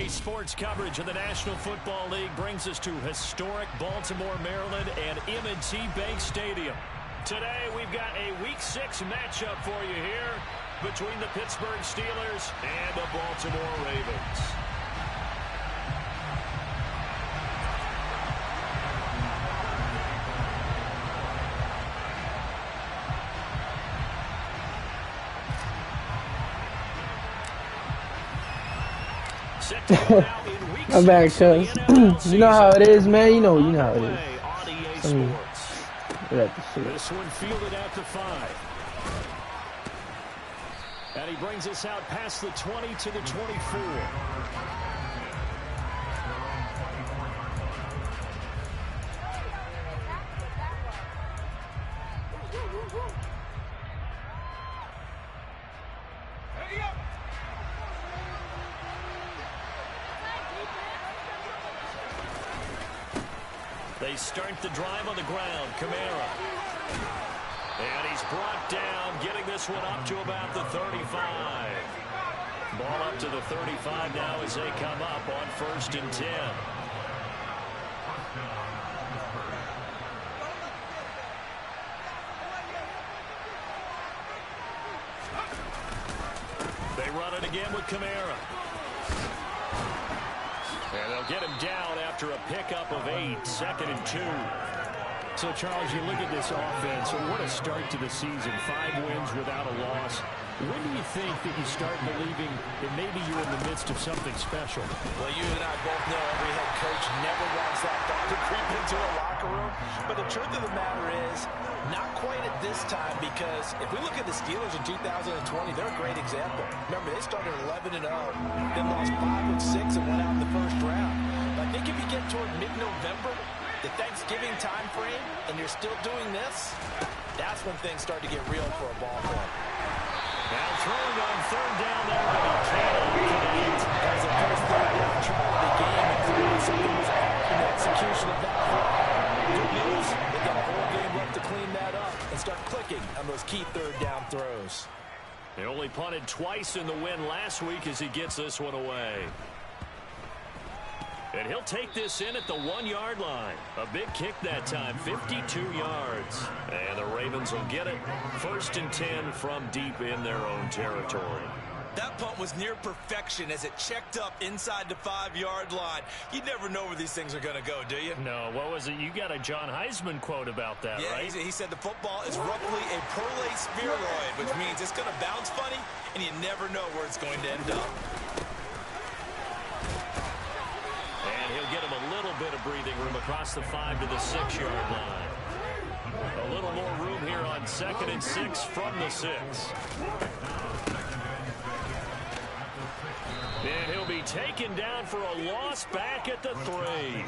Today's sports coverage of the National Football League brings us to historic Baltimore, Maryland, and M&T Bank Stadium. Today, we've got a Week 6 matchup for you here between the Pittsburgh Steelers and the Baltimore Ravens. I'm back, cuz. You know how it is, man. You know how it is. This one fielded out to 5. And he brings us out past the 20 to the 24. They start the drive on the ground. Kamara. And he's brought down, getting this one up to about the 35. Ball up to the 35 now as they come up on 1st and 10. They run it again with Kamara. And they'll get him down after a pickup of 8, 2nd and 2. So, Charles, you look at this offense, what a start to the season. 5 wins without a loss. When do you think that you start believing that maybe you're in the midst of something special? Well, you and I both know every head coach never wants that thought to creep into a locker room. But the truth of the matter is, not quite at this time, because if we look at the Steelers in 2020, they're a great example. Remember, they started 11-0, then lost 5-6 and went out in the first round. But I think if you get toward mid-November, the Thanksgiving time frame, and you're still doing this, that's when things start to get real for a ball club. Now throwing on 3rd down there, but he can't connect. As a first 3rd down try of the game, including something was off in the execution of that play. Good news, they've got a whole game left to clean that up and start clicking on those key 3rd down throws. They only punted twice in the win last week as he gets this one away. And he'll take this in at the 1-yard line. A big kick that time, 52 yards. And the Ravens will get it. 1st and 10 from deep in their own territory. That punt was near perfection as it checked up inside the 5-yard line. You never know where these things are going to go, do you? No, what was it? You got a John Heisman quote about that, yeah, right? He said the football is roughly a prolate spheroid, which means it's going to bounce funny, and you never know where it's going to end up. And he'll get him a little bit of breathing room across the 5 to the 6-yard line. A little more room here on 2nd and 6 from the 6. And he'll be taken down for a loss back at the 3.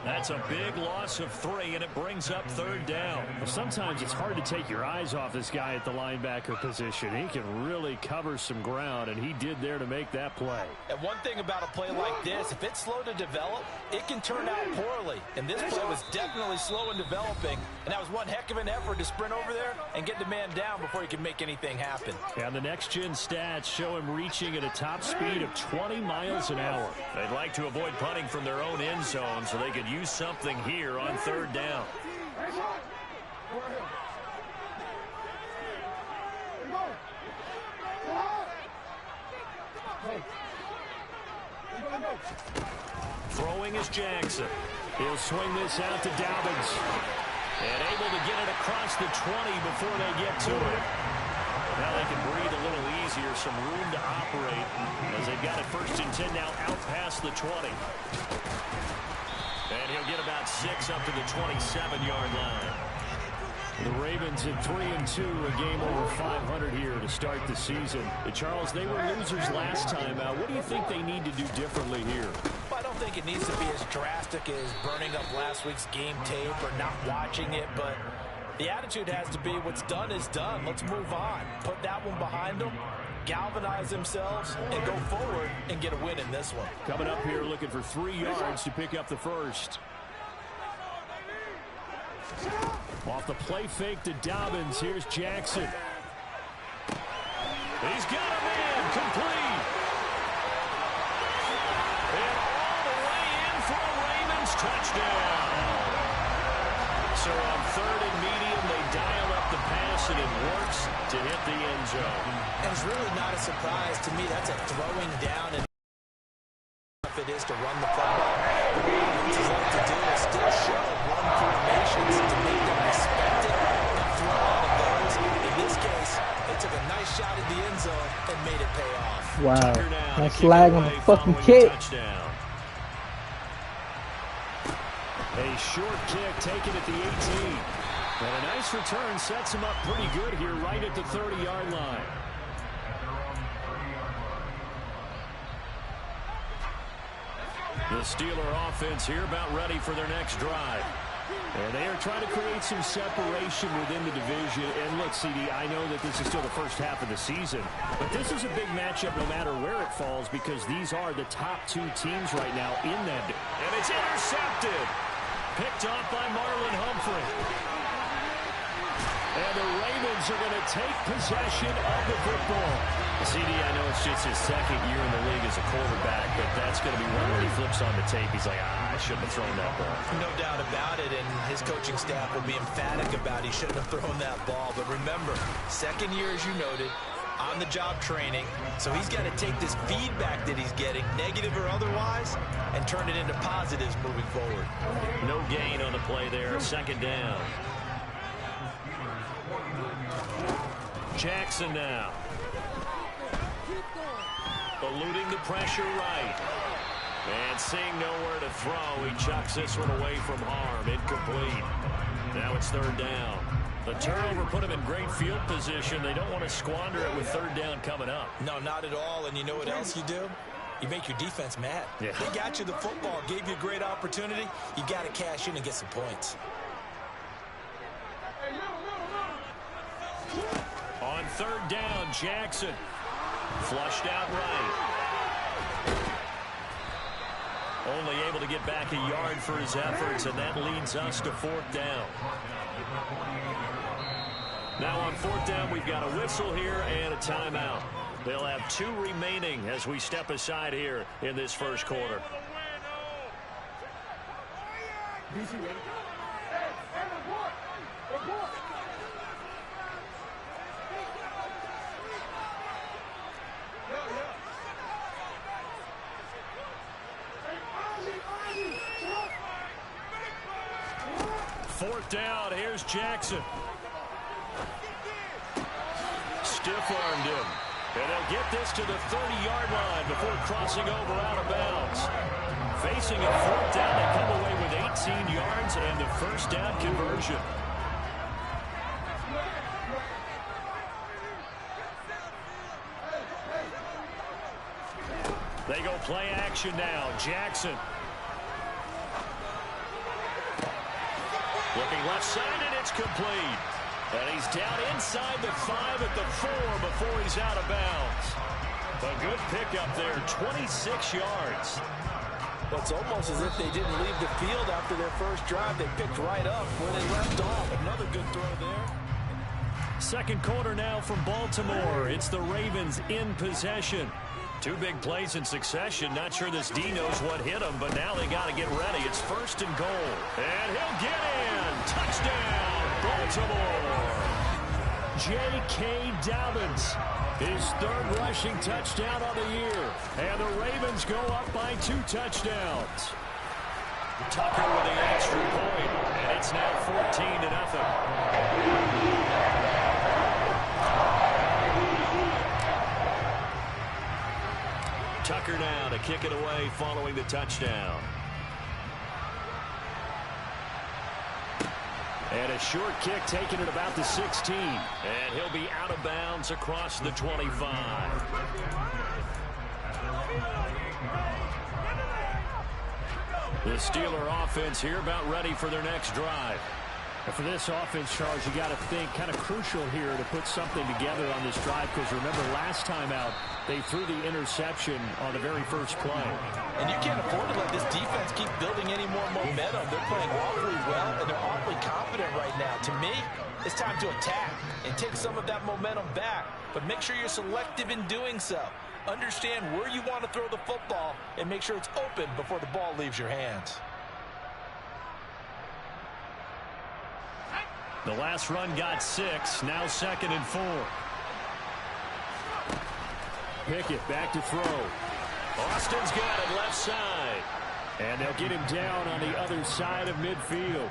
That's a big loss of 3, and it brings up 3rd down. Well, sometimes it's hard to take your eyes off this guy at the linebacker position. He can really cover some ground, and he did there to make that play. And one thing about a play like this, if it's slow to develop, it can turn out poorly. And this play was definitely slow in developing, and that was one heck of an effort to sprint over there and get the man down before he can make anything happen. And the next-gen stats show him reaching at a top speed of 20 miles an hour. They'd like to avoid punting from their own end zone so they could use something here on 3rd down. Throwing is Jackson. He'll swing this out to Dobbins. And able to get it across the 20 before they get to it. Now they can breathe a little easier, some room to operate as they've got it 1st and 10 now out past the 20. And he'll get about 6 up to the 27-yard line. The Ravens at 3-2, a game over 500 here to start the season. Charles, they were losers last time. What do you think they need to do differently here? Well, I don't think it needs to be as drastic as burning up last week's game tape or not watching it, but the attitude has to be what's done is done. Let's move on. Put that one behind them, galvanize themselves, and go forward and get a win in this one. Coming up here looking for 3 yards to pick up the 1st. Off the play fake to Dobbins. Here's Jackson. He's got a man complete. touchdown. So on third and medium, they dial up the pass, and it works to hit the end zone. And it's really not a surprise to me. That's a throwing down, and if it is to run the football, what he like to do is still show run formations to make them respect it and throw out of those. In this case, they took a nice shot at the end zone and made it pay off. Wow, nice flag on the fucking kick. Touchdown. A short kick taken at the 18. And a nice return sets him up pretty good here right at the 30-yard line. The Steeler offense here about ready for their next drive. And they are trying to create some separation within the division. And look, CD, I know that this is still the first half of the season, but this is a big matchup no matter where it falls because these are the top two teams right now in that. And it's intercepted. Picked off by Marlon Humphrey. And the Ravens are going to take possession of the football. CD, I know it's just his second year in the league as a quarterback, but that's going to be one where he flips on the tape. He's like, I shouldn't have thrown that ball. No doubt about it, and his coaching staff will be emphatic about he shouldn't have thrown that ball. But remember, second year, as you noted, on-the-job training, so he's got to take this feedback that he's getting, negative or otherwise, and turn it into positives moving forward. No gain on the play there, second down. Jackson now. Eluding the pressure right. And seeing nowhere to throw, he chucks this one away from harm. Incomplete. Now it's third down. The turnover put him in great field position. They don't want to squander it with third down coming up. No, not at all. And you know what else you do? You make your defense mad. Yeah. They got you the football, gave you a great opportunity. You got to cash in and get some points. On third down, Jackson. Flushed out right. Only able to get back a yard for his efforts, and that leads us to fourth down. Now on fourth down, we've got a whistle here and a timeout. They'll have two remaining as we step aside here in this first quarter. Fourth down, here's Jackson. Stiff-armed him. And they'll get this to the 30-yard line before crossing over out of bounds. Facing a fourth down, they come away with 18 yards and the first down conversion. They go play action now. Jackson. Looking left side, and it's complete. And he's down inside the 5 at the 4 before he's out of bounds. A good pickup there, 26 yards. Well, it's almost as if they didn't leave the field after their first drive. They picked right up where they left off. Another good throw there. Second quarter now from Baltimore. It's the Ravens in possession. Two big plays in succession. Not sure this D knows what hit him, but now they got to get ready. It's first and goal. And he'll get in. Touchdown, Baltimore. J.K. Dobbins, his third rushing touchdown on the year. And the Ravens go up by 2 touchdowns. Tucker with the extra point, and it's now 14-0. Tucker now to kick it away following the touchdown. And a short kick taken at about the 16. And he'll be out of bounds across the 25. The Steeler offense here about ready for their next drive. And for this offense, Charles, you got to think kind of crucial here to put something together on this drive, because remember last time out they threw the interception on the very first play. And you can't afford to let this defense keep building any more momentum. They're playing awfully well, and they're awfully confident right now. To me, it's time to attack and take some of that momentum back, but make sure you're selective in doing so. Understand where you want to throw the football and make sure it's open before the ball leaves your hands. The last run got 6. Now 2nd and 4. Pickett back to throw. Austin's got it left side. And they'll get him down on the other side of midfield.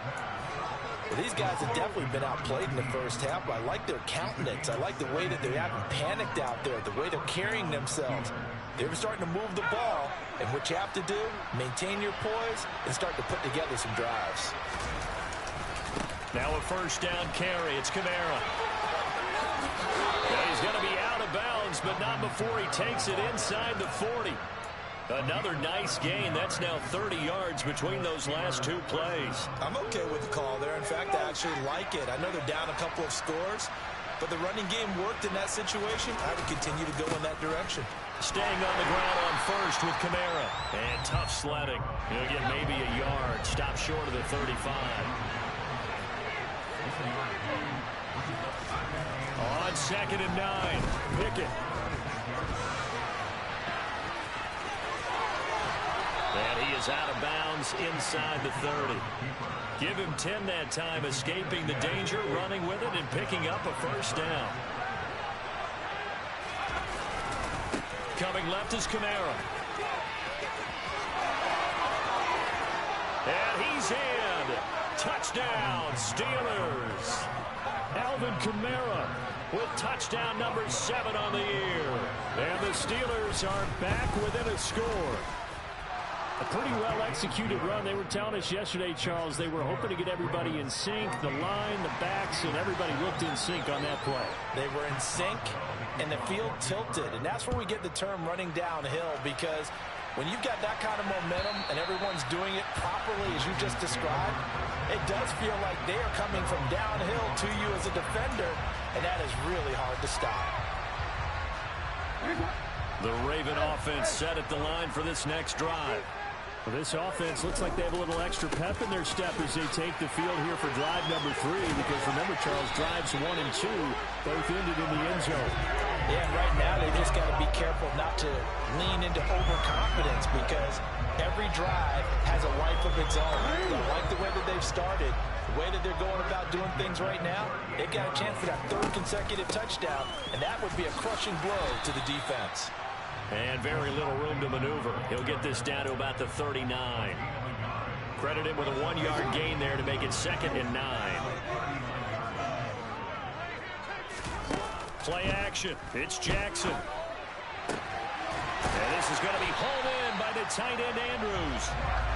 Well, these guys have definitely been outplayed in the first half, but I like their countenance. I like the way that they haven't panicked out there, the way they're carrying themselves. They're starting to move the ball, and what you have to do, maintain your poise and start to put together some drives. Now a first down carry. It's Kamara. He's going to be out of bounds, but not before he takes it inside the 40. Another nice gain. That's now 30 yards between those last 2 plays. I'm okay with the call there. In fact, I actually like it. I know they're down a couple of scores, but the running game worked in that situation. I would continue to go in that direction. Staying on the ground on first with Kamara. And tough sledding. He'll get maybe a yard. Stop short of the 35. On 2nd and 9. Pickett. And he is out of bounds inside the 30. Give him 10 that time, escaping the danger, running with it, and picking up a first down. Coming left is Kamara. And he's in. Touchdown, Steelers. Alvin Kamara with touchdown number 7 on the year. And the Steelers are back within a score. A pretty well-executed run. They were telling us yesterday, Charles, they were hoping to get everybody in sync, the line, the backs, and everybody looked in sync on that play. They were in sync, and the field tilted. And that's where we get the term running downhill, because when you've got that kind of momentum and everyone's doing it properly as you just described, it does feel like they are coming from downhill to you as a defender, and that is really hard to stop. The Raven offense set at the line for this next drive. Well, this offense looks like they have a little extra pep in their step as they take the field here for drive number 3, because remember, Charles, drives 1 and 2 both ended in the end zone. Yeah, and right now they just got to be careful not to lean into overconfidence, because every drive has a life of its own. They like the way that they've started, the way that they're going about doing things right now. They've got a chance for that 3rd consecutive touchdown, and that would be a crushing blow to the defense. And very little room to maneuver. He'll get this down to about the 39. Credit him with a 1-yard gain there to make it 2nd and 9. Play action. It's Jackson. And this is going to be hauled in by the tight end Andrews.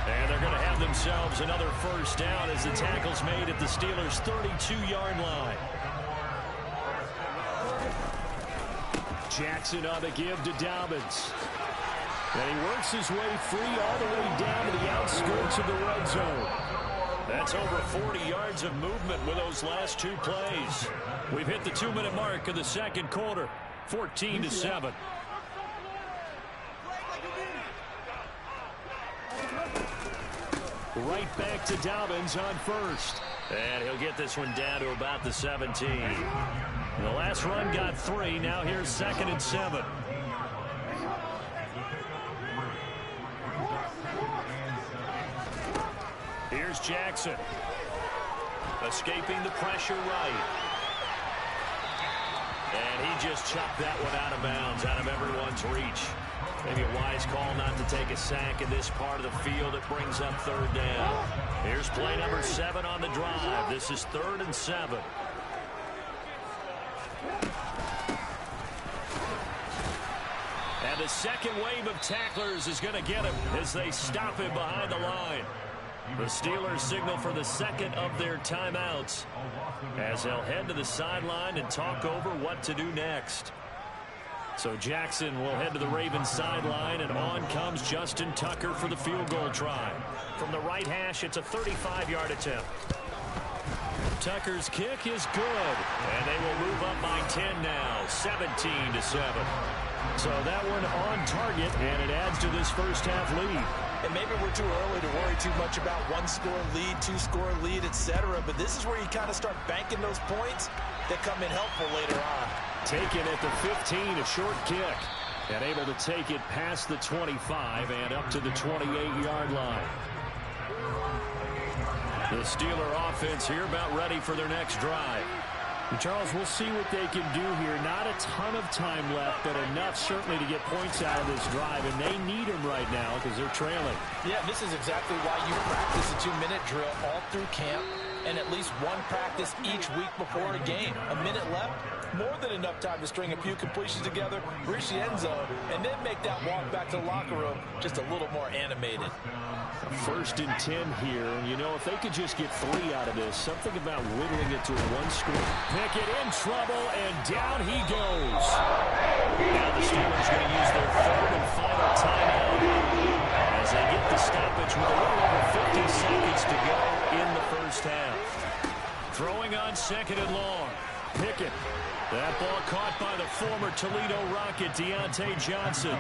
And they're going to have themselves another first down as the tackle's made at the Steelers' 32-yard line. Jackson on the give to Dobbins. And he works his way free all the way down to the outskirts of the red zone. That's over 40 yards of movement with those last 2 plays. We've hit the 2-minute mark of the 2nd quarter. 14-7. Right back to Dobbins on first. And he'll get this one down to about the 17. The last run got 3. Now here's 2nd and 7. Here's Jackson. Escaping the pressure right. And he just chucked that one out of bounds, out of everyone's reach. Maybe a wise call not to take a sack in this part of the field. It brings up 3rd down. Here's play number 7 on the drive. This is 3rd and 7. And the second wave of tacklers is going to get him as they stop him behind the line. The Steelers signal for the 2nd of their timeouts as they'll head to the sideline and talk over what to do next. So Jackson will head to the Ravens sideline, and on comes Justin Tucker for the field goal try. From the right hash, it's a 35-yard attempt. Tucker's kick is good, and they will move up by 10 now, 17-7. So that one on target, and it adds to this first half lead. And maybe we're too early to worry too much about 1-score lead, 2-score lead, etc. But this is where you kind of start banking those points that come in helpful later on. Taken at the 15, a short kick. And able to take it past the 25 and up to the 28-yard line. The Steeler offense here about ready for their next drive. And Charles, we'll see what they can do here. Not a ton of time left, but enough certainly to get points out of this drive, and they need them right now because they're trailing. Yeah, this is exactly why you practice a 2-minute drill all through camp and at least one practice each week before a game. A minute left, more than enough time to string a few completions together, reach the end zone, and then make that walk back to the locker room just a little more animated. 1st and 10 here, and you know, if they could just get 3 out of this, something about whittling it to a 1 score. Pickett in trouble, and down he goes. Now the Steelers going to use their 3rd and final timeout as they get the stoppage with a little over 50 seconds to go in the first half. Throwing on 2nd and long. Pickett. That ball caught by the former Toledo Rocket, Deontay Johnson.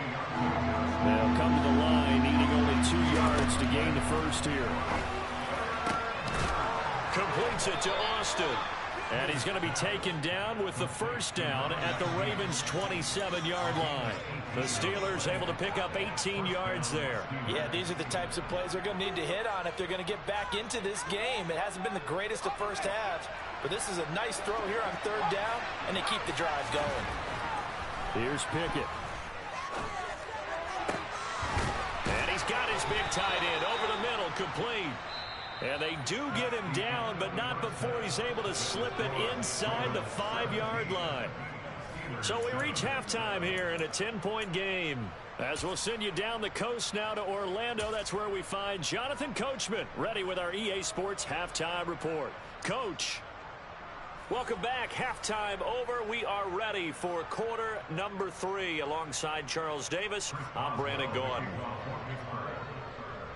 They'll come to the line, needing only 2 yards to gain the first here. Completes it to Austin. And he's going to be taken down with the first down at the Ravens' 27-yard line. The Steelers able to pick up 18 yards there. Yeah, these are the types of plays they're going to need to hit on if they're going to get back into this game. It hasn't been the greatest of first halves, but this is a nice throw here on 3rd down, and they keep the drive going. Here's Pickett. And he's got his big tight end over the middle, complete. And they do get him down, but not before he's able to slip it inside the 5-yard line. So we reach halftime here in a 10-point game. As we'll send you down the coast now to Orlando, that's where we find Jonathan Coachman, ready with our EA Sports Halftime Report. Coach, welcome back. Halftime over. We are ready for quarter number 3. Alongside Charles Davis, I'm Brandon Gordon.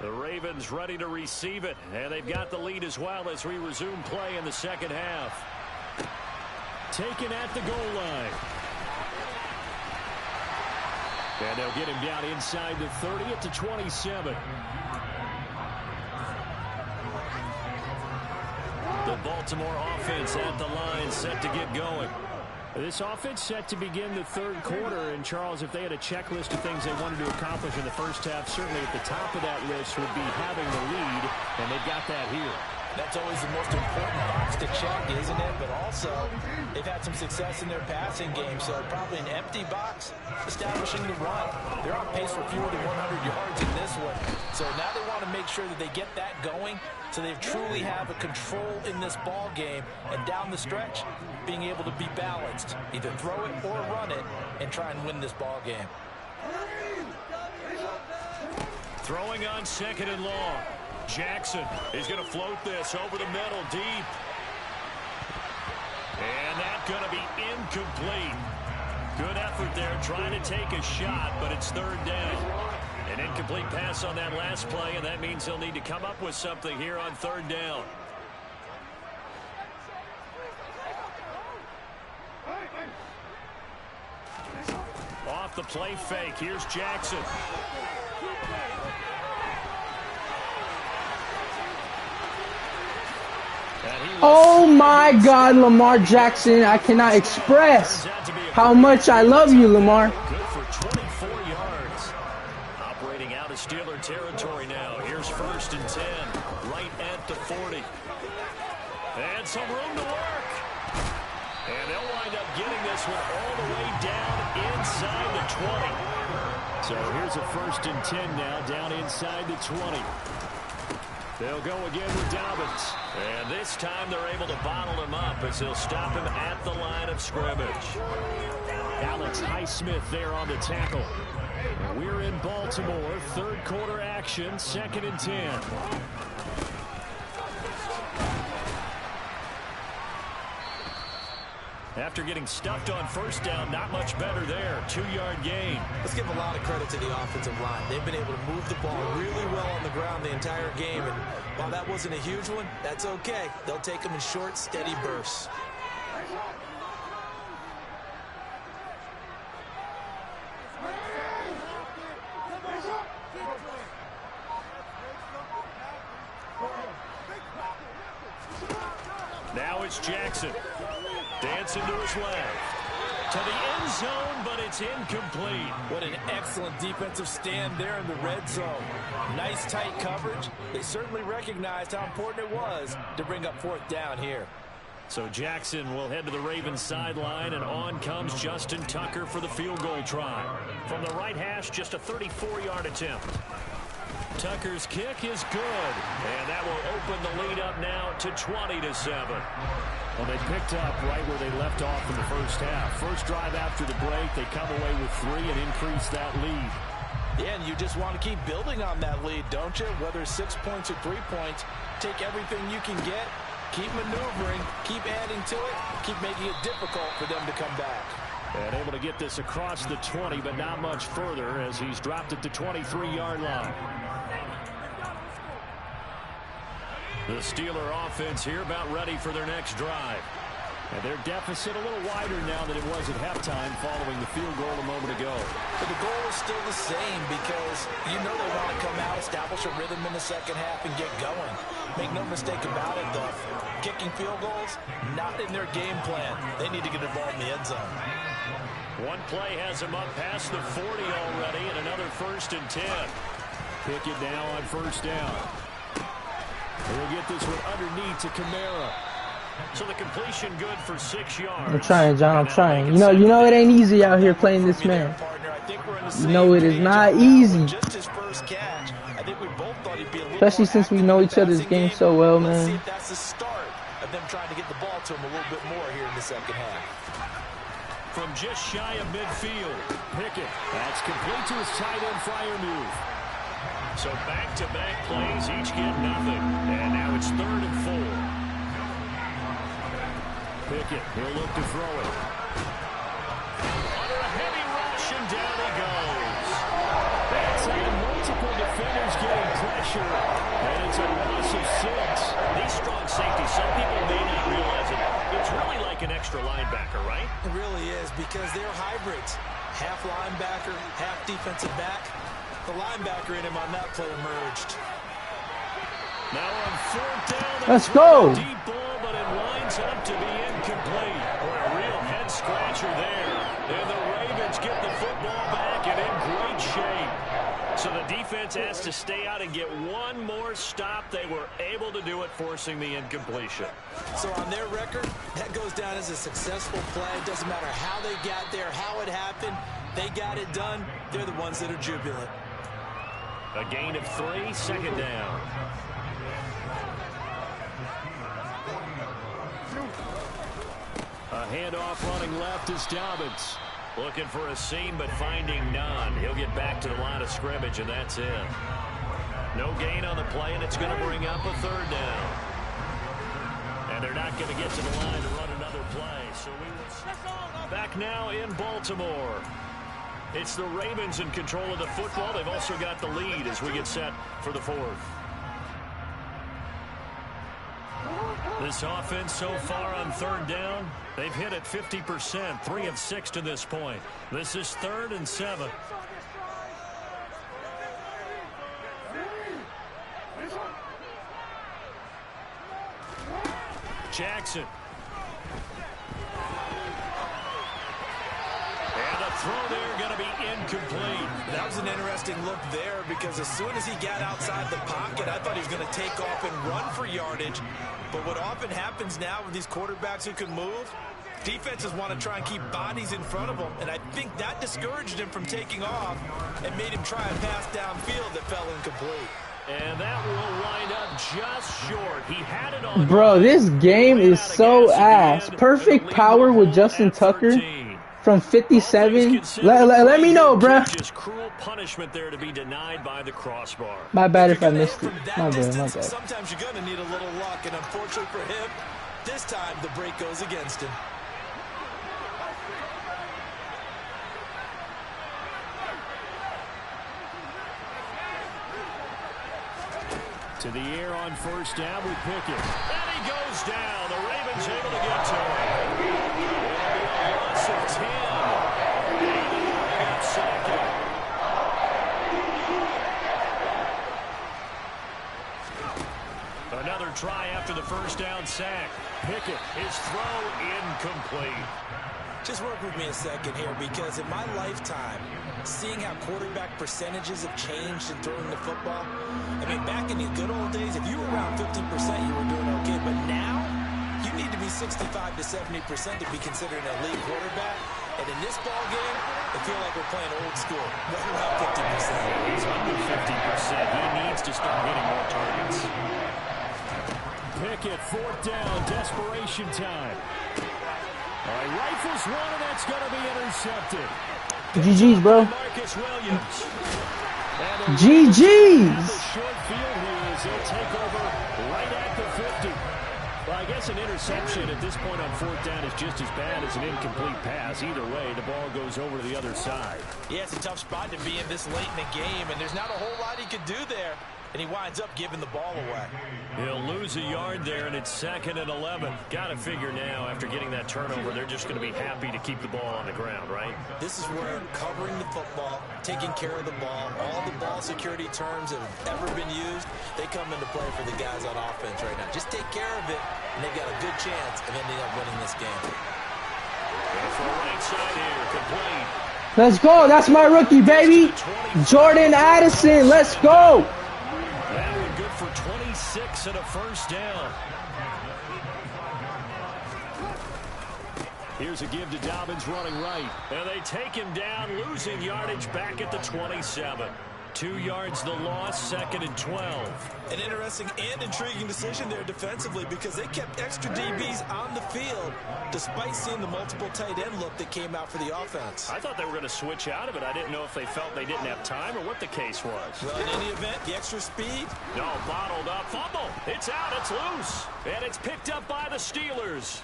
The Ravens ready to receive it, and they've got the lead as well as we resume play in the second half. Taken at the goal line. And they'll get him down inside the 30 at the 27. The Baltimore offense at the line, set to get going. This offense set to begin the 3rd quarter, and Charles, if they had a checklist of things they wanted to accomplish in the first half, certainly at the top of that list would be having the lead, and they've got that here. That's always the most important box to check, isn't it? But also, they've had some success in their passing game, so probably an empty box establishing the run. They're on pace for fewer than 100 yards in this one. So now they want to make sure that they get that going so they truly have a control in this ball game. And down the stretch, being able to be balanced, either throw it or run it, and try and win this ball game. Throwing on 2nd and long. Jackson is going to float this over the middle deep. And that's going to be incomplete. Good effort there trying to take a shot, but it's 3rd down. An incomplete pass on that last play, and that means they'll need to come up with something here on 3rd down. Off the play fake, here's Jackson. Oh my God, Lamar Jackson. I cannot express how much I love you, Lamar. Good for 24 yards. Operating out of Steeler territory now. Here's 1st and 10, right at the 40. And some room to work. And they'll wind up getting this one all the way down inside the 20. So here's a 1st and 10 now, down inside the 20. They'll go again with Dobbins. And this time they're able to bottle him up as they'll stop him at the line of scrimmage. Alex Highsmith there on the tackle. We're in Baltimore. 3rd quarter action, 2nd and 10. After getting stuffed on 1st down, not much better there. 2-yard gain. Let's give a lot of credit to the offensive line. They've been able to move the ball really well on the ground the entire game. And while that wasn't a huge one, that's okay. They'll take them in short, steady bursts. Now it's Jackson. Dancing to his left. To the end zone, but it's incomplete. What an excellent defensive stand there in the red zone. Nice tight coverage. They certainly recognized how important it was to bring up fourth down here. So Jackson will head to the Ravens sideline, and on comes Justin Tucker for the field goal try. From the right hash, just a 34-yard attempt. Tucker's kick is good, and that will open the lead up now to 20-7. Well, they picked up right where they left off in the first half. First drive after the break, they come away with 3 and increase that lead. Yeah, and you just want to keep building on that lead, don't you? Whether it's 6 points or 3 points, take everything you can get. Keep maneuvering, keep adding to it, keep making it difficult for them to come back. And able to get this across the 20, but not much further as he's dropped it to 23-yard line. The Steeler offense here about ready for their next drive. And their deficit a little wider now than it was at halftime following the field goal a moment ago. But the goal is still the same because you know they want to come out, establish a rhythm in the second half, and get going. Make no mistake about it, though. Kicking field goals, not in their game plan. They need to get involved in the end zone. One play has him up past the 40 already, and another 1st and 10. Pickett now on first down. He'll get this one underneath to Kamara. So the completion good for 6 yards. I'm trying, John. I'm trying. You know it ain't easy out here playing this man. You know it is not easy. Especially since we know each other's game so well, man. Let's see if that's the start of them trying to get the ball to him a little bit more here in the second half. From just shy of midfield, Pickett. That's complete to his tight end flyer move. So back-to-back plays, each get nothing. And now it's 3rd and 4. Pickett, he'll look to throw it. Under a heavy rush, and down he goes. That's how multiple defenders getting pressure, and it's a loss of 6. These strong safeties, some people may not realize it. It's really like an extra linebacker, right? It really is because they're hybrids. Half linebacker, half defensive back. The linebacker in him on that play emerged. Now on 4th down, let's go. Deep ball, but it lines up to be incomplete. Or a real head scratcher there. And the Ravens get the football back and in great shape. So the defense has to stay out and get one more stop. They were able to do it, forcing the incompletion. So on their record, that goes down as a successful play. It doesn't matter how they got there, how it happened. They got it done. They're the ones that are jubilant. A gain of 3, 2nd down. A handoff running left is Dobbins. Looking for a seam, but finding none. He'll get back to the line of scrimmage, and that's it. No gain on the play, and it's going to bring up a 3rd down. And they're not going to get to the line to run another play. So we will back now in Baltimore. It's the Ravens in control of the football. They've also got the lead as we get set for the 4th. This offense so far on 3rd down, they've hit it 50%, 3 of 6 to this point. This is 3rd and 7. Jackson. And the throw there going to be incomplete. That was an interesting look there because as soon as he got outside the pocket, I thought he was going to take off and run for yardage. But what often happens now with these quarterbacks who can move, defenses want to try and keep bodies in front of them. And I think that discouraged him from taking off and made him try and pass downfield that fell incomplete. And that will wind up just short. He had it on. Bro, this game is so ass. Perfect power with Justin Tucker from 57. Let me know, bro. Just cruel punishment there to be denied by the crossbar. My bad if I missed it. My bad. Sometimes you're going to need a little luck, and unfortunately for him, this time the break goes against him. To the air on 1st down with Pickett. And he goes down. The Ravens able to get to him. It'll be a loss of 10. And second. Another try after the 1st down sack. Pickett, his throw incomplete. Just work with me a second here, because in my lifetime, seeing how quarterback percentages have changed in throwing the football, I mean, back in the good old days, if you were around 50%, you were doing okay. But now, you need to be 65 to 70% to be considered an elite quarterback. And in this ball game, I feel like we're playing old school, right around 50%. He's under 50%. He needs to start hitting more targets. Pickett, 4th down, desperation time. All right, rifles one, and that's going to be intercepted. GG's, bro. Marcus Williams. GG's. The short field here as they'll take over right at the 50. Well, I guess an interception at this point on 4th down is just as bad as an incomplete pass. Either way, the ball goes over to the other side. Yeah, it's a tough spot to be in this late in the game, and there's not a whole lot he could do there. And he winds up giving the ball away. He'll lose a yard there, and it's 2nd and 11. Got to figure now, after getting that turnover, they're just going to be happy to keep the ball on the ground, right? This is where covering the football, taking care of the ball, all the ball security terms that have ever been used, they come into play for the guys on offense right now. Just take care of it, and they've got a good chance of ending up winning this game. For right side here, complete. Let's go. That's my rookie, baby. Jordan Addison. Let's go. That one good for 26 and a 1st down. Here's a give to Dobbins running right. And they take him down, losing yardage back at the 27. 2 yards the loss, 2nd and 12. An interesting and intriguing decision there defensively, because they kept extra DBs on the field despite seeing the multiple tight end look that came out for the offense. I thought they were going to switch out of it. I didn't know if they felt they didn't have time or what the case was. Well, in any event, the extra speed. No, bottled up. Fumble. It's out. It's loose. And it's picked up by the Steelers.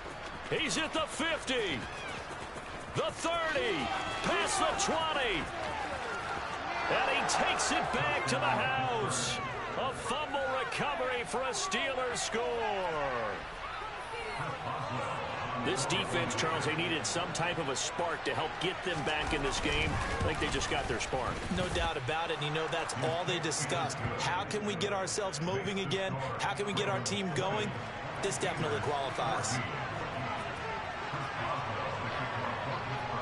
He's at the 50. The 30. Past the 20. And he takes it back to the house. A fumble recovery for a Steelers score. This defense, Charles, they needed some type of a spark to help get them back in this game. I think they just got their spark. No doubt about it. And you know, that's all they discussed. How can we get ourselves moving again? How can we get our team going? This definitely qualifies.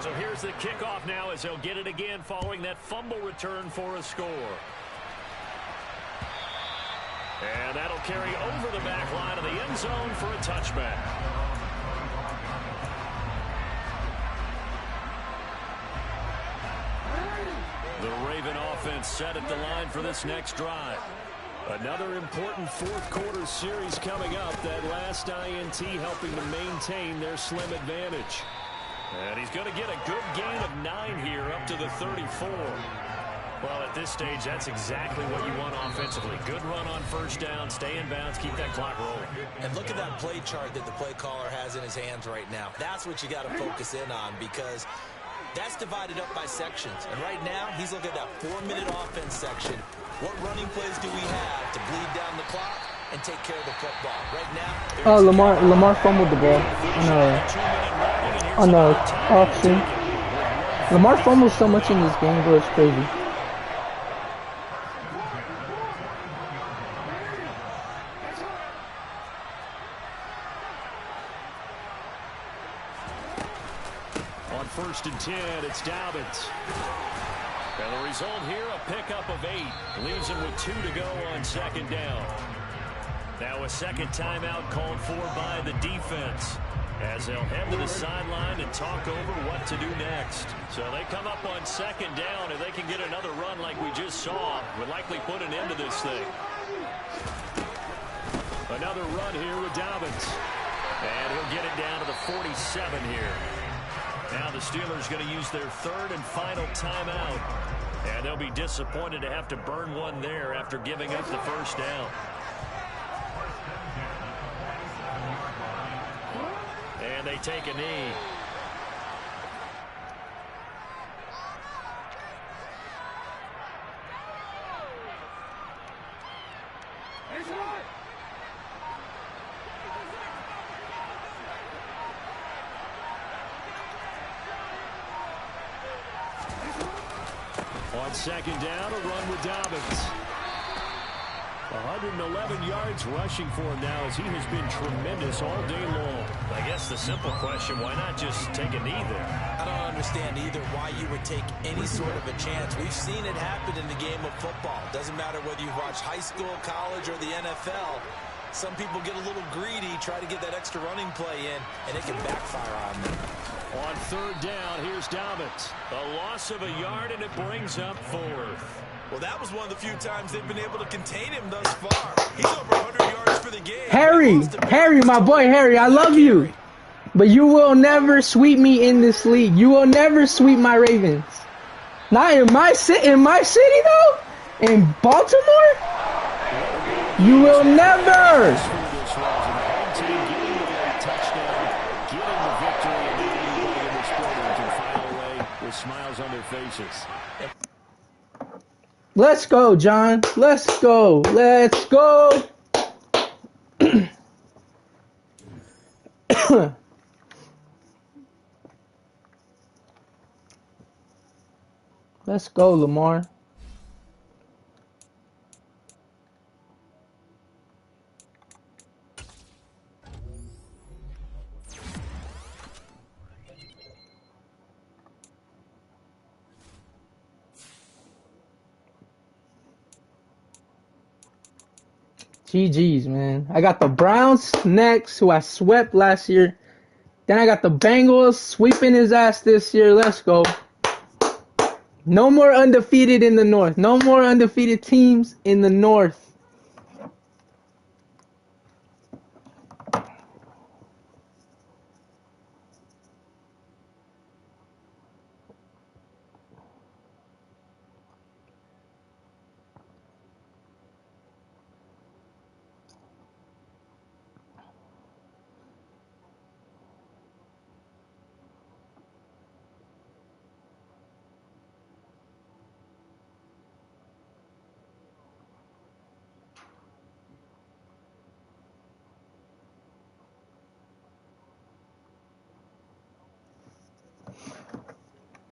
So here's the kickoff now as they'll get it again following that fumble return for a score. And that'll carry over the back line of the end zone for a touchback. The Raven offense set at the line for this next drive. Another important 4th quarter series coming up. That last INT helping to maintain their slim advantage. And he's going to get a good gain of 9 here up to the 34. Well, at this stage, that's exactly what you want offensively. Good run on 1st down, stay in bounds, keep that clock rolling. And look at that play chart that the play caller has in his hands right now. That's what you got to focus in on, because that's divided up by sections. And right now, he's looking at that 4-minute offense section. What running plays do we have to bleed down the clock and take care of the football? Right now, Lamar fumbled the ball on the option. Lamar fumbles so much in this game, bro. It's crazy. On 1st and 10, it's Dobbins. And the result here, a pickup of 8. Leaves him with 2 to go on 2nd down. Now a second timeout called for by the defense, as they'll head to the sideline and talk over what to do next. So they come up on 2nd down, and they can get another run like we just saw. Would likely put an end to this thing. Another run here with Dobbins. And he'll get it down to the 47 here. Now the Steelers going to use their 3rd and final timeout. And they'll be disappointed to have to burn one there after giving up the 1st down. And they take a knee. On 2nd down, a run with Dobbins. 111 yards rushing for him now as he has been tremendous all day long. I guess the simple question, why not just take a knee there? I don't understand either why you would take any sort of a chance. We've seen it happen in the game of football. Doesn't matter whether you've watched high school, college, or the NFL. Some people get a little greedy, try to get that extra running play in, and it can backfire on them. On third down, here's Dobbins. A loss of a yard, and it brings up fourth. Well, that was one of the few times they've been able to contain him thus far. He's over 100 yards for the game. Harry, my boy Harry, I love you. But you will never sweep me in this league. You will never sweep my Ravens. Not in my city though. In Baltimore, you will never. Smiles on their faces. Let's go, John. Let's go. Let's go. Let's go, Lamar. GG's, man. I got the Browns next, who I swept last year. Then I got the Bengals sweeping his ass this year. Let's go. No more undefeated in the North. No more undefeated teams in the North.